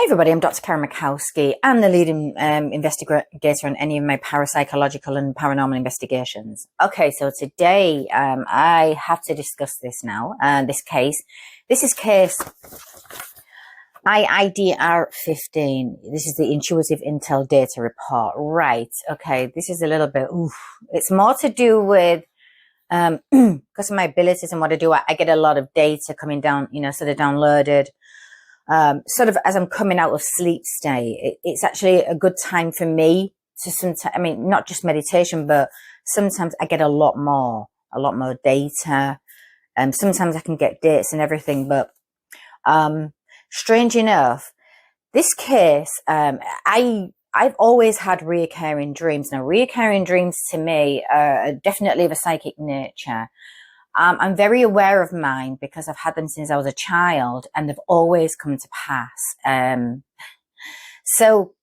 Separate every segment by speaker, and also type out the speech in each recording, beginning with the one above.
Speaker 1: Hey everybody, I'm Dr. Karen Mikowski. I'm the leading investigator on any of my parapsychological and paranormal investigations. Okay, so today I have to discuss this now, this case. This is case IIDR15. This is the Intuitive Intel Data Report. Right, okay, this is a little bit, it's more to do with, because of my abilities and what I do, I get a lot of data coming down, sort of downloaded. Sort of as I'm coming out of sleep state, it's actually a good time for me to sometimes, not just meditation, but sometimes I get a lot more data. Sometimes I can get dates and everything, but, strange enough, this case, I've always had reoccurring dreams. Now, reoccurring dreams to me are definitely of a psychic nature. I'm very aware of mine because I've had them since I was a child and they've always come to pass. So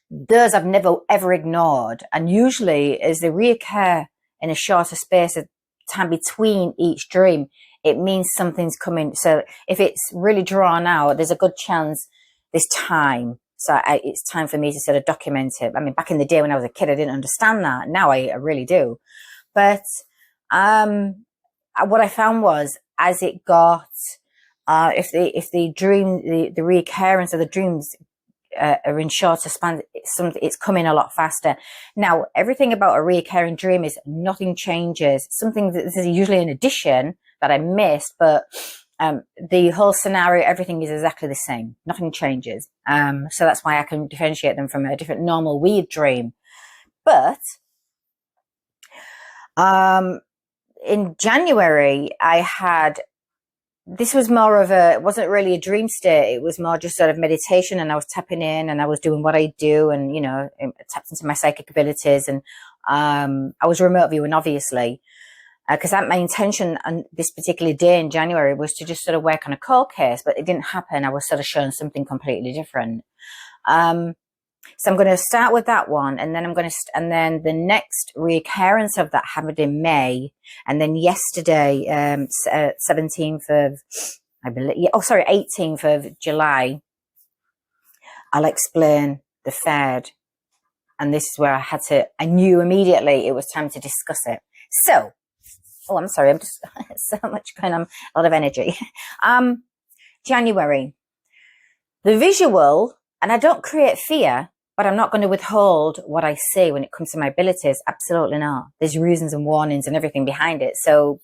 Speaker 1: those I've never ever ignored. And usually as they reoccur in a shorter space of time between each dream, it means something's coming. So if it's really drawn out, there's a good chance there's time. So it's time for me to sort of document it. Back in the day when I was a kid, I didn't understand that. Now I really do. But, what I found was, as it got, if the dream, the reoccurrence of the dreams are in shorter spans, it's coming a lot faster. Now, everything about a reoccurring dream is nothing changes. Something that this is usually an addition that I missed, but the whole scenario, everything is exactly the same. Nothing changes. So that's why I can differentiate them from a different normal weird dream. But in January, this was more of it wasn't really a dream state. It was more just sort of meditation, and I was tapping in and I was doing what I do and, tapped into my psychic abilities. And, I was remote viewing, obviously, because my intention on this particular day in January was to just sort of work on a cold case, but it didn't happen. I was sort of shown something completely different. So I'm going to start with that one, and then and then the next reoccurrence of that happened in May, and then yesterday, 17th of, 18th of July, I'll explain the third, and this is where I knew immediately it was time to discuss it. So, I'm sorry, I'm just so much going on, a lot of energy. January, the visual, and I don't create fear, but I'm not going to withhold what I say when it comes to my abilities. Absolutely not. There's reasons and warnings and everything behind it. So,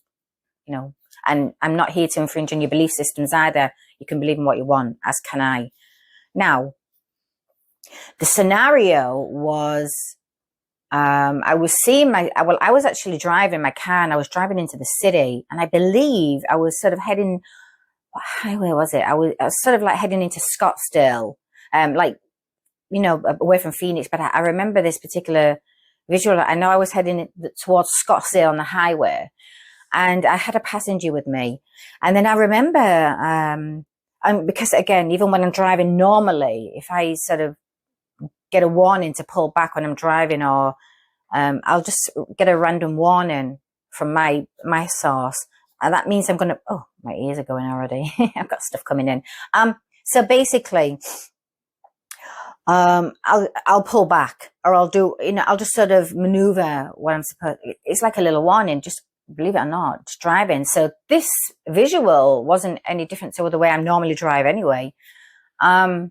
Speaker 1: and I'm not here to infringe on your belief systems either. You can believe in what you want, as can I. Now, the scenario was, I was actually driving my car, and I was driving into the city, and I believe I was sort of heading, what highway was it? I was sort of like heading into Scottsdale. Away from Phoenix, but I remember this particular visual. I know I was heading towards Scottsdale on the highway, and I had a passenger with me. And then I remember, because again, even when I'm driving normally, if I sort of get a warning to pull back when I'm driving, or I'll just get a random warning from my source, and that means I'm gonna. Oh, my ears are going already. I've got stuff coming in. So basically, I'll pull back, or I'll just sort of maneuver what I'm supposed. It's like a little warning, just believe it or not, just driving. So this visual wasn't any different to the way I normally drive anyway. But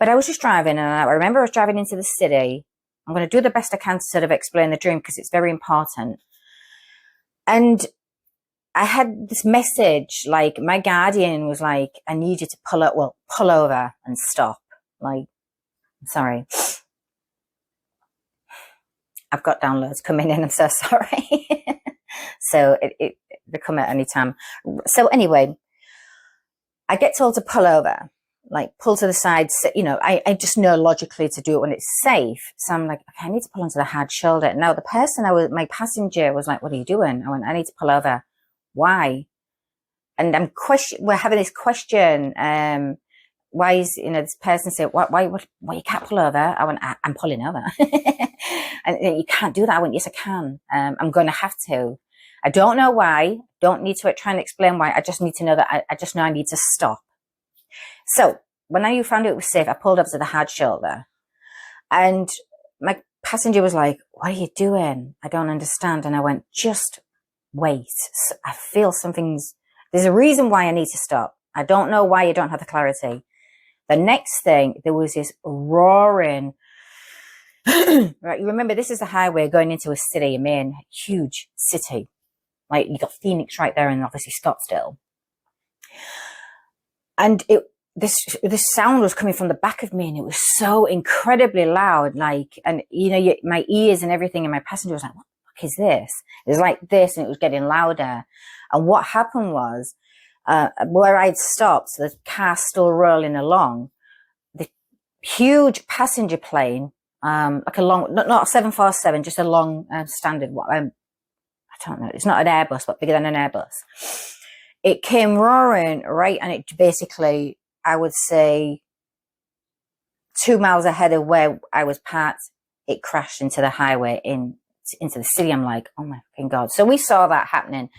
Speaker 1: I was just driving, and I remember I was driving into the city. I'm going to do the best I can to sort of explain the dream because it's very important. And I had this message, like my guardian was like, I need you to pull over and stop. Like, sorry. I've got downloads coming in. I'm so sorry. So they come at any time. So anyway, I get told to pull over, like pull to the side. I just know logically to do it when it's safe. So I'm like, okay, I need to pull onto the hard shoulder. Now the person my passenger was like, what are you doing? I went, I need to pull over. Why? And we're having this question, why is, this person said, why you can't pull over? I went, I'm pulling over. And you can't do that. I went, yes, I can. I'm going to have to. I don't know why. Don't need to try and explain why. I just need to know that I just know I need to stop. So when I found it was safe, I pulled up to the hard shoulder, and my passenger was like, "What are you doing? I don't understand." And I went, "Just wait. I feel there's a reason why I need to stop. I don't know why, you don't have the clarity." The next thing, there was this roaring. Right, you remember this is a highway going into a city, a main huge city. Like, you got Phoenix right there, and obviously Scottsdale. And this sound was coming from the back of me, and it was so incredibly loud. Like, and my ears and everything, and my passenger was like, "What the fuck is this?" It was like this, and it was getting louder. And what happened was, where I'd stopped, the car still rolling along, the huge passenger plane, like a long, not a 747, just a long standard, I don't know, it's not an Airbus, but bigger than an Airbus. It came roaring, right? And it basically, I would say, 2 miles ahead of where I was parked, it crashed into the highway into the city. I'm like, oh my fucking God. So we saw that happening.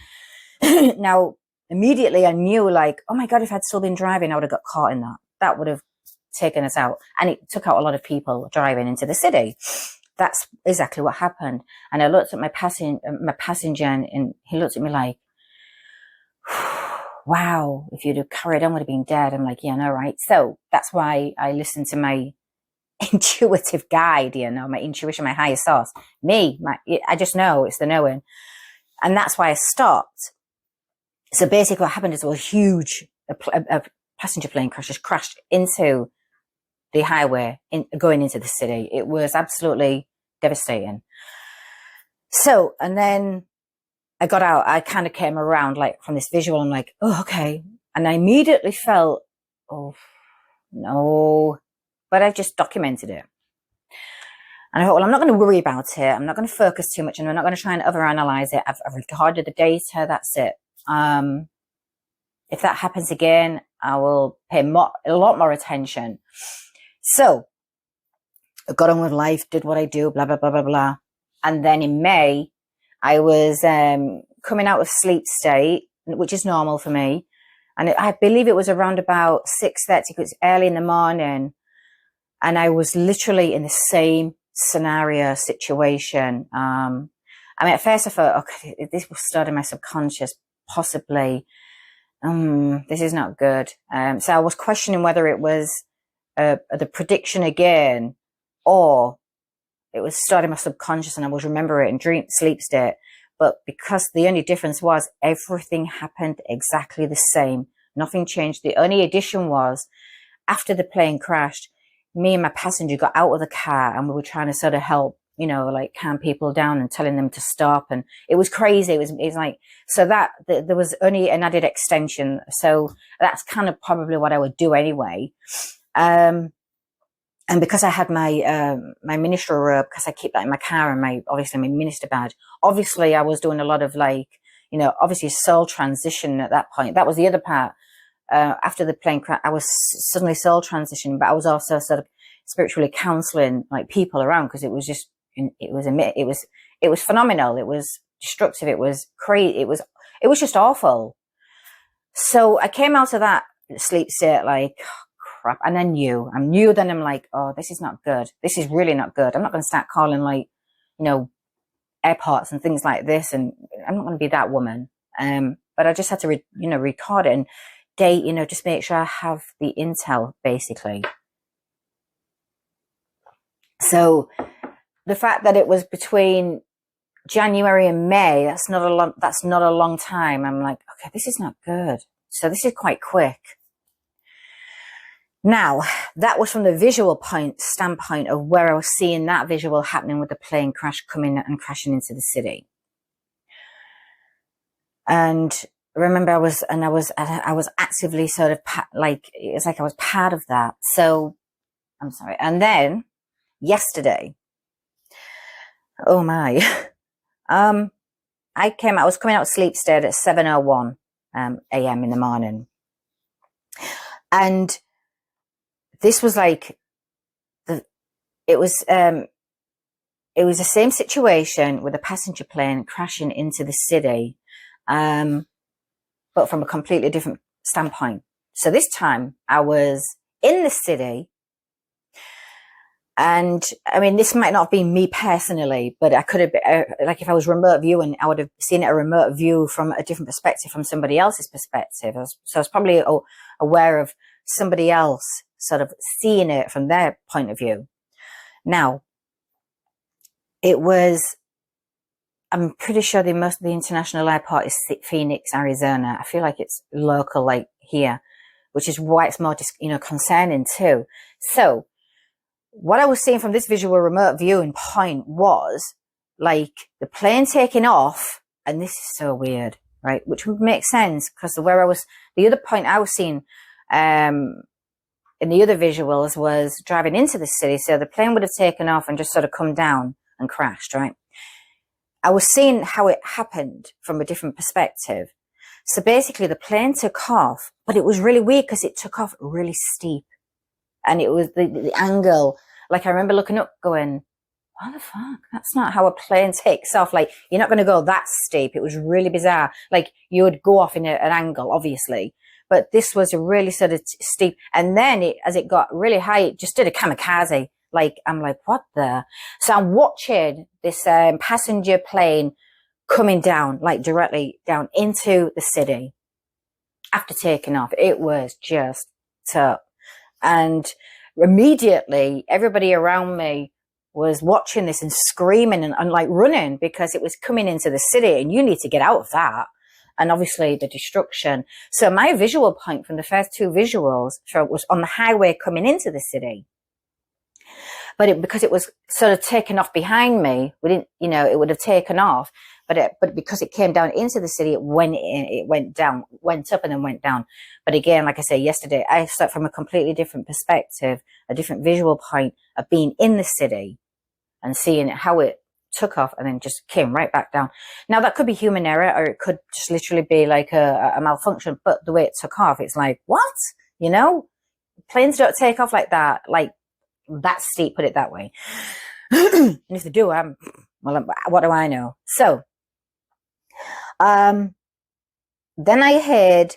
Speaker 1: Now, immediately I knew, like, oh my God, if I'd still been driving, I would have got caught in that. That would have taken us out. And it took out a lot of people driving into the city. That's exactly what happened. And I looked at my passenger, and he looked at me like, "Wow, if you'd have carried on, would have been dead." I'm like, "Yeah, no, right." So that's why I listen to my intuitive guide, my intuition, my higher source. I just know, it's the knowing. And that's why I stopped. So basically what happened is a huge a passenger plane crashed into the highway going into the city. It was absolutely devastating. So, and then I got out, I kind of came around, like, from this visual. I'm like, oh, okay. And I immediately felt, oh, no. But I just documented it. And I thought, well, I'm not going to worry about it. I'm not going to focus too much, and I'm not going to try and overanalyze it. I've recorded the data. That's it. If that happens again, I will pay a lot more attention. So I got on with life, did what I do, blah, blah, blah, blah, blah. And then in May, I was coming out of sleep state, which is normal for me. And I believe it was around about 6:30, because it's early in the morning. And I was literally in the same situation. I mean, at first I thought, okay, this was starting my subconscious, possibly. This is not good. So I was questioning whether it was the prediction again, or it was starting my subconscious and I was remembering it in sleep state. But because the only difference was everything happened exactly the same. Nothing changed. The only addition was, after the plane crashed, me and my passenger got out of the car, and we were trying to sort of help, like, calm people down and telling them to stop. And it was crazy. It was like, so that there was only an added extension. So that's kind of probably what I would do anyway. And because I had my my ministerial robe, because I keep that in my car, and obviously my minister badge, obviously I was doing a lot of, like, obviously soul transition at that point. That was the other part. After the plane crash, I was suddenly soul transitioning, but I was also sort of spiritually counseling, like, people around, because it was just, it was phenomenal. It was destructive. It was crazy. It was just awful. So I came out of that sleep state like, oh, crap. And I knew then, I'm like, oh, this is not good. This is really not good. I'm not going to start calling, like, airports and things like this. And I'm not going to be that woman. But I just had to, record it and date, just make sure I have the intel, basically. So the fact that it was between January and May, that's not a long time. I'm like, okay, this is not good. So this is quite quick. Now, that was from the visual standpoint of where I was seeing that visual happening with the plane crash coming and crashing into the city. And remember, I was actively sort of it's like I was part of that. So I'm sorry. And then yesterday, oh my, I was coming out of sleep state at 7:01 a.m. in the morning. And this was like, it was the same situation with a passenger plane crashing into the city, but from a completely different standpoint. So this time I was in the city, and I mean, this might not have been me personally, but I could have been, like if I was remote viewing, I would have seen it a remote view from a different perspective, from somebody else's perspective. So I was probably aware of somebody else sort of seeing it from their point of view. Now, I'm pretty sure the international airport is Phoenix, Arizona. I feel like it's local, like here, which is why it's more, concerning too. So what I was seeing from this visual remote viewing point was like the plane taking off, and this is so weird, right? Which would make sense because the other point I was seeing, in the other visuals was driving into the city. So the plane would have taken off and just sort of come down and crashed, right? I was seeing how it happened from a different perspective. So basically the plane took off, but it was really weird because it took off really steep. And it was the angle, like I remember looking up going, what the fuck? That's not how a plane takes off. Like, you're not going to go that steep. It was really bizarre. Like, you would go off in an angle, obviously. But this was a really sort of steep. And then as it got really high, it just did a kamikaze. Like, I'm like, what the? So I'm watching this passenger plane coming down, like directly down into the city after taking off. It was just tough. And immediately everybody around me was watching this and screaming and like running because it was coming into the city and you need to get out of that. And obviously the destruction. So my visual point from the first two visuals was on the highway coming into the city. But because it was sort of taken off behind me, it would have taken off. But because it came down into the city, it went up and then went down. But again, like I say, yesterday, I saw it from a completely different perspective, a different visual point of being in the city and seeing how it took off and then just came right back down. Now that could be human error, or it could just literally be like a malfunction. But the way it took off, it's like, what? Planes don't take off like that. Like, that steep, put it that way. And if they do, what do I know? So, then I heard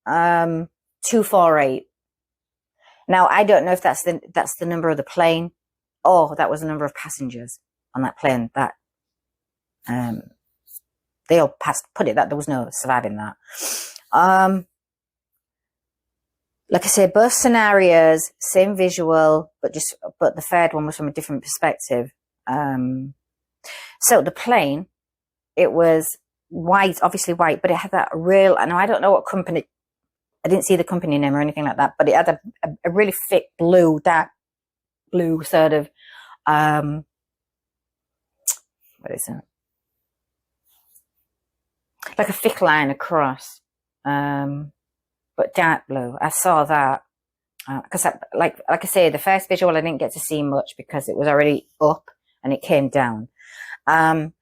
Speaker 1: 248. Now I don't know if that's the number of the plane, or that was the number of passengers on that plane. That they all passed. Put it that there was no surviving that. Like I say, both scenarios, same visual, but the third one was from a different perspective. So the plane, it was white, obviously white, but it had that real, and I don't know what company, I didn't see the company name or anything like that, but it had a really thick blue, that blue sort of, what is it? Like a thick line across, but dark blue. I saw that because, like I say, the first visual I didn't get to see much because it was already up and it came down. From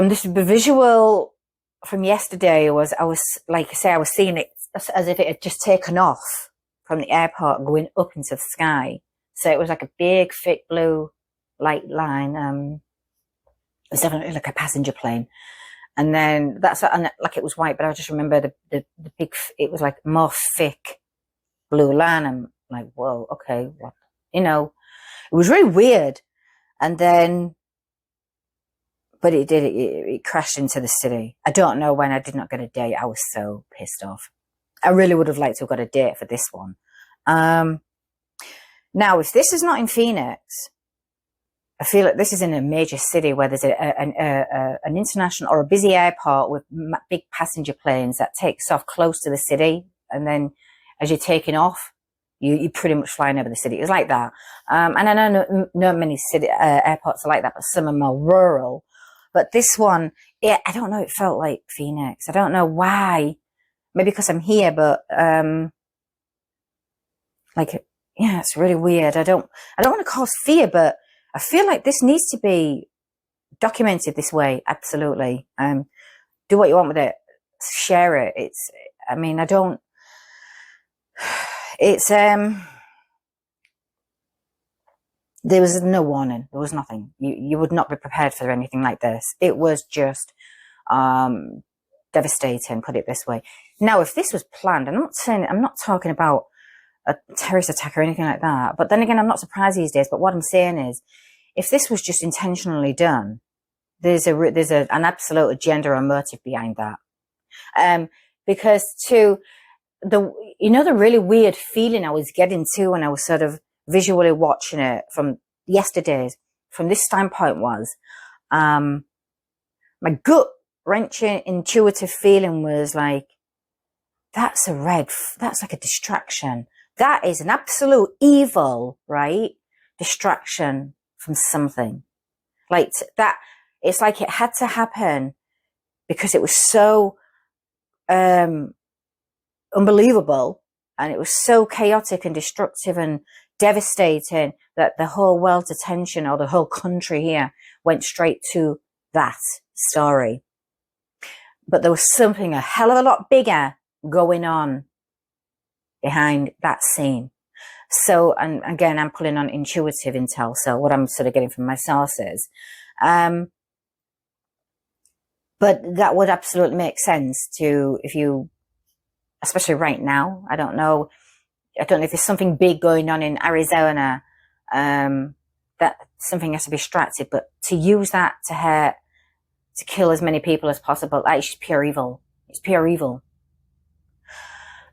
Speaker 1: this visual from yesterday I was seeing it as if it had just taken off from the airport going up into the sky. So it was like a big, thick blue light line. It was definitely like a passenger plane. And then like it was white, but I just remember the big, it was like more thick blue line. I'm like, whoa, okay, what? It was really weird. And then, but it crashed into the city. I don't know when. I did not get a date. I was so pissed off. I really would have liked to have got a date for this one. Now, if this is not in Phoenix, I feel like this is in a major city where there's an international or a busy airport with big passenger planes that takes off close to the city. And then as you're taking off, you're pretty much flying over the city. It was like that. And I know not many city airports are like that, but some are more rural. But this one, I don't know, it felt like Phoenix. I don't know why. Maybe because I'm here, but it's really weird. I don't want to cause fear, but I feel like this needs to be documented this way. Absolutely. Do what you want with it. Share it. There was no warning. There was nothing. You would not be prepared for anything like this. It was just, devastating, put it this way. Now, if this was planned, I'm not talking about a terrorist attack or anything like that. But then again, I'm not surprised these days. But what I'm saying is, if this was just intentionally done, there's an absolute agenda or motive behind that. Because the really weird feeling I was getting to when I was sort of visually watching it from yesterday's, from this standpoint was, my gut wrenching intuitive feeling was like, that's like a distraction. That is an absolute evil, right? Distraction from something. Like that, it's like it had to happen because it was so unbelievable, and it was so chaotic and destructive and devastating that the whole world's attention, or the whole country here, went straight to that story. But there was something a hell of a lot bigger going on behind that scene. So, and again, I'm pulling on intuitive intel, so what I'm sort of getting from my sources. But that would absolutely make sense to, if you, especially right now, I don't know if there's something big going on in Arizona, that something has to be distracted, but to use that to hurt, to kill as many people as possible, that is just pure evil. It's pure evil.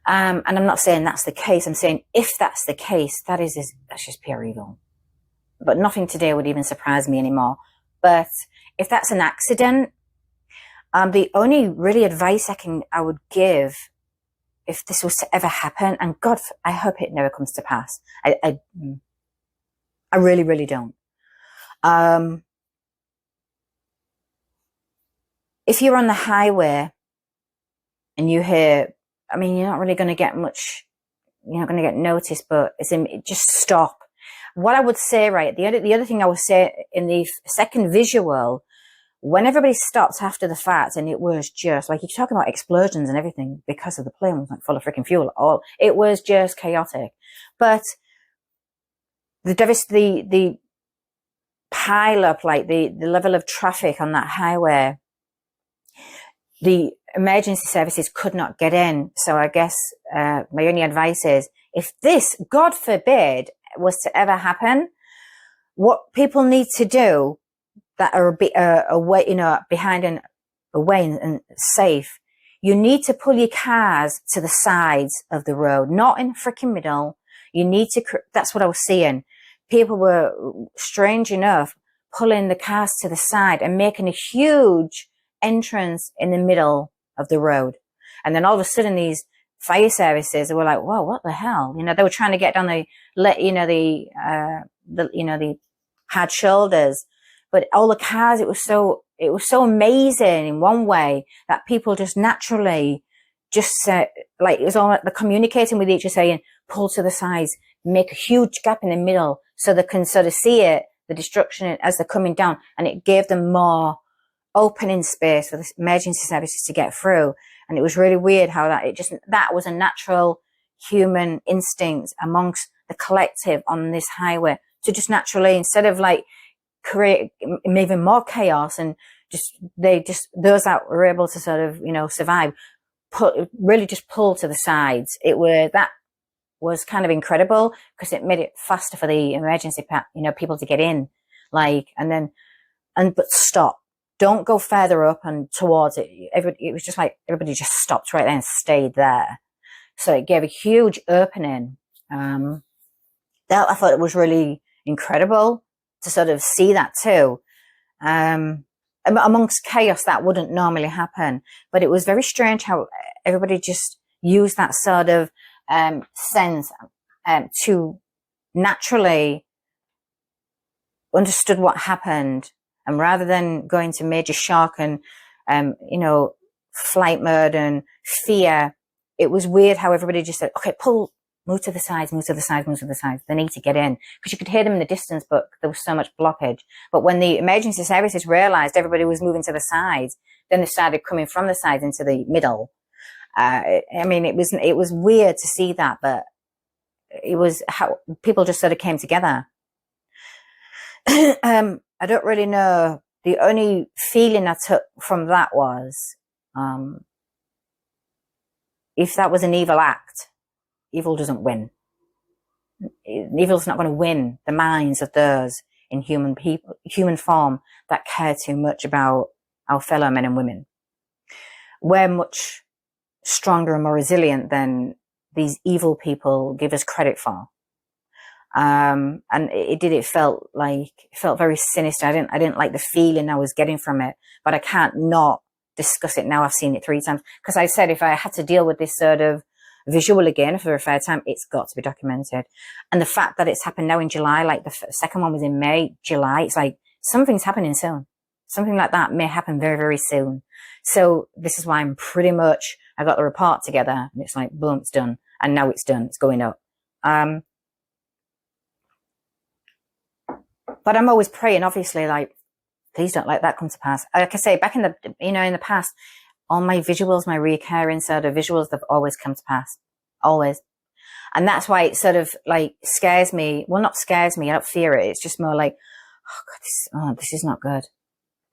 Speaker 1: And I'm not saying that's the case. I'm saying if that's the case, that's just pure evil. But nothing today would even surprise me anymore. But if that's an accident, the only really advice I would give, if this was to ever happen, and God, I hope it never comes to pass. I really, really don't. If you're on the highway and you hear, I mean, you're not really going to get much, you're not going to get noticed, but just stop. What I would say, right, the other thing I would say in the second visual, when everybody stopped after the fact, and it was just like, you're talking about explosions and everything because of the plane was like full of freaking fuel. It was just chaotic. But the pile up, like the level of traffic on that highway, the emergency services could not get in. So I guess my only advice is, if this, God forbid, was to ever happen, what people need to do that are a bit away, behind and away and safe, you need to pull your cars to the sides of the road, not in the freaking middle. You need to, that's what I was seeing. People were, strange enough, pulling the cars to the side and making a huge entrance in the middle of the road. And then all of a sudden these fire services were like, whoa, what the hell? They were trying to get down the hard shoulders. But all the cars, it was so amazing in one way that people just naturally just said, like, it was all like they're communicating with each other, saying, pull to the sides, make a huge gap in the middle so they can sort of see it, the destruction as they're coming down. And it gave them more opening space for the emergency services to get through. And it was really weird how that was a natural human instinct amongst the collective on this highway to just naturally, instead of like create even more chaos, and those that were able to sort of, survive, really just pull to the sides. That was kind of incredible because it made it faster for the emergency, people to get in, but stop. Don't go further up and towards it. It was just like everybody just stopped right there and stayed there. So it gave a huge opening. That I thought it was really incredible to sort of see that too. Amongst chaos, that wouldn't normally happen, but it was very strange how everybody just used that sort of sense to naturally understood what happened. And rather than going to major shock and, flight mode and fear, it was weird how everybody just said, okay, move to the sides, move to the sides, move to the sides. They need to get in. Because you could hear them in the distance, but there was so much blockage. But when the emergency services realized everybody was moving to the sides, then they started coming from the sides into the middle. It was weird to see that, but it was how people just sort of came together. I don't really know. The only feeling I took from that was, if that was an evil act, evil doesn't win. Evil's not going to win the minds of those in human form that care too much about our fellow men and women. We're much stronger and more resilient than these evil people give us credit for. And it felt very sinister. I didn't like the feeling I was getting from it, but I can't not discuss it now. I've seen it 3 times. Because I said, if I had to deal with this sort of visual again for a third time, it's got to be documented. And the fact that it's happened now in July, like the second one was in May, July, it's like something's happening soon. Something like that may happen very, very soon. So this is why I'm pretty much, I got the report together and it's like, boom, it's done. And now it's done. It's going up. But I'm always praying, obviously, like, please don't let that come to pass. Like I say, back in the, in the past, all my visuals, my recurring sort of visuals, they've always come to pass. Always. And that's why it sort of like scares me. Well, not scares me. I don't fear it. It's just more like, oh God, this is not good.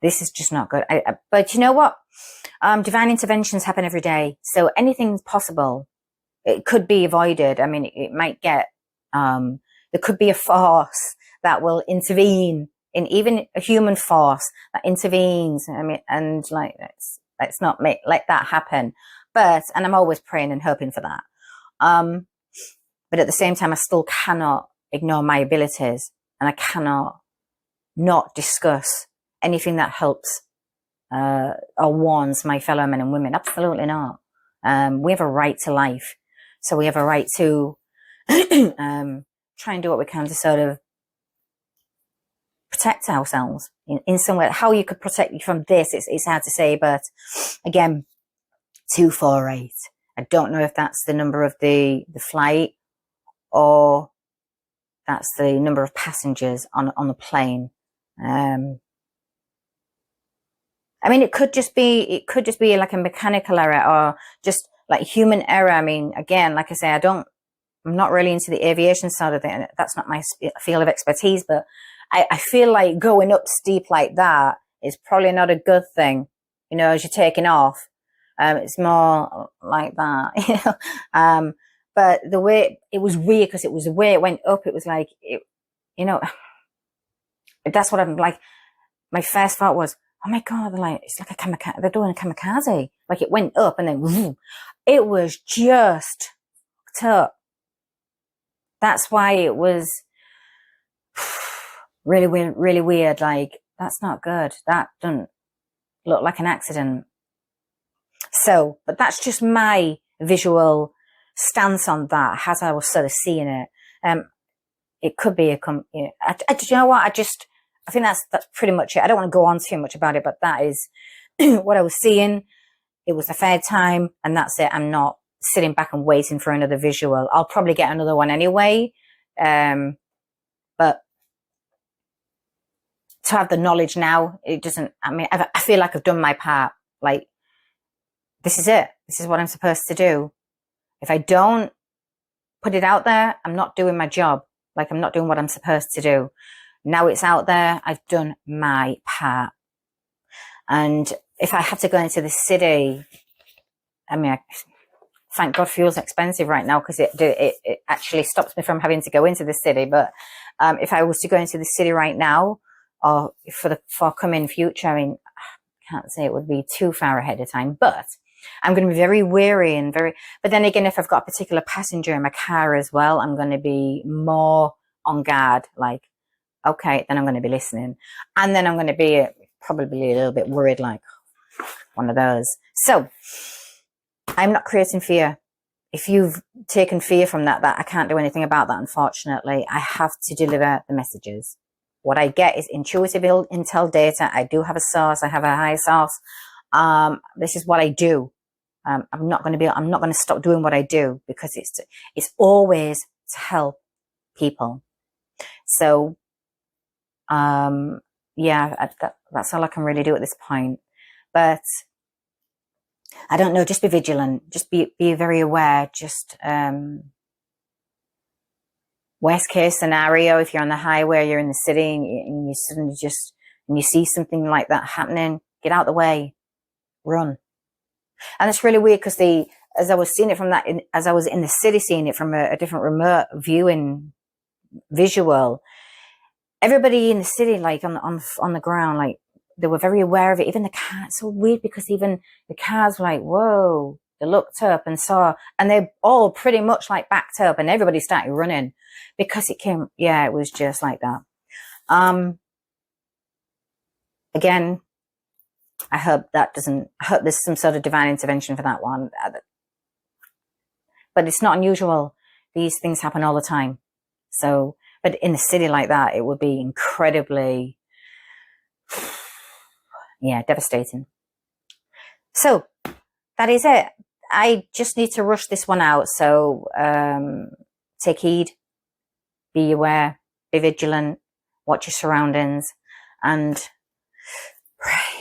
Speaker 1: This is just not good. But you know what? Divine interventions happen every day. So anything's possible. It could be avoided. I mean, it might get, there could be a force that will intervene, in even a human force that intervenes. I mean, and like, let's not let that happen. But, and I'm always praying and hoping for that. But at the same time, I still cannot ignore my abilities, and I cannot not discuss anything that helps, or warns my fellow men and women. Absolutely not. We have a right to life. So we have a right to, try and do what we can to sort of protect ourselves in some way. How you could protect you from this, it's hard to say, but again, 248. I don't know if that's the number of the flight, or that's the number of passengers on the plane. I mean, it could just be like a mechanical error, or just like human error. I mean, again, like I say, I'm not really into the aviation side of it. That's not my field of expertise, but I feel like going up steep like that is probably not a good thing, you know, as you're taking off. It's more like that, you know. But the way it was weird, because it was the way it went up, it was like, you know, that's what I'm like. My first thought was, oh my God, it's like a kamikaze. They're doing a kamikaze. Like it went up and then whoo, it was just up. That's why it was really weird, really weird. Like, that's not good. That doesn't look like an accident. So, but that's just my visual stance on that, as I was sort of seeing it. It could be you know what? I think that's pretty much it. I don't want to go on too much about it, but that is what I was seeing. It was the third time, and that's it. I'm not sitting back and waiting for another visual. I'll probably get another one anyway. But to have the knowledge now, it doesn't, I mean, I feel like I've done my part. Like, this is it. This is what I'm supposed to do. If I don't put it out there, I'm not doing my job. Like, I'm not doing what I'm supposed to do. Now it's out there. I've done my part. And if I have to go into the city, I mean, thank God fuel's expensive right now, because it actually stops me from having to go into the city. But if I was to go into the city right now, or for the forthcoming future, I mean, I can't say it would be too far ahead of time, but I'm going to be very wary and but then again, if I've got a particular passenger in my car as well, I'm going to be more on guard. Like, okay, then I'm going to be listening. And then I'm going to be probably a little bit worried, like one of those. So I'm not creating fear. If you've taken fear from that I can't do anything about that, unfortunately. I have to deliver the messages. What I get is intuitive intel data. I do have a source. I have a higher source. This is what I do. I'm not going to stop doing what I do, because it's always to help people. So, yeah, that's all I can really do at this point. But I don't know, just be vigilant, just be very aware. Just, worst case scenario, if you're on the highway, you're in the city, and you suddenly you see something like that happening, get out the way, run. And it's really weird, because as I was seeing it from that, as I was in the city, seeing it from a different remote viewing visual, everybody in the city, like on the ground, like they were very aware of it. Even the cats, so weird, because even the cats were like, whoa, they looked up and saw, and they all pretty much like backed up, and everybody started running because it came, yeah, it was just like that. Again, I hope there's some sort of divine intervention for that one. But it's not unusual. These things happen all the time. So, but in a city like that, it would be incredibly, yeah, devastating. So that is it. I just need to rush this one out. So, take heed, be aware, be vigilant, watch your surroundings, and pray.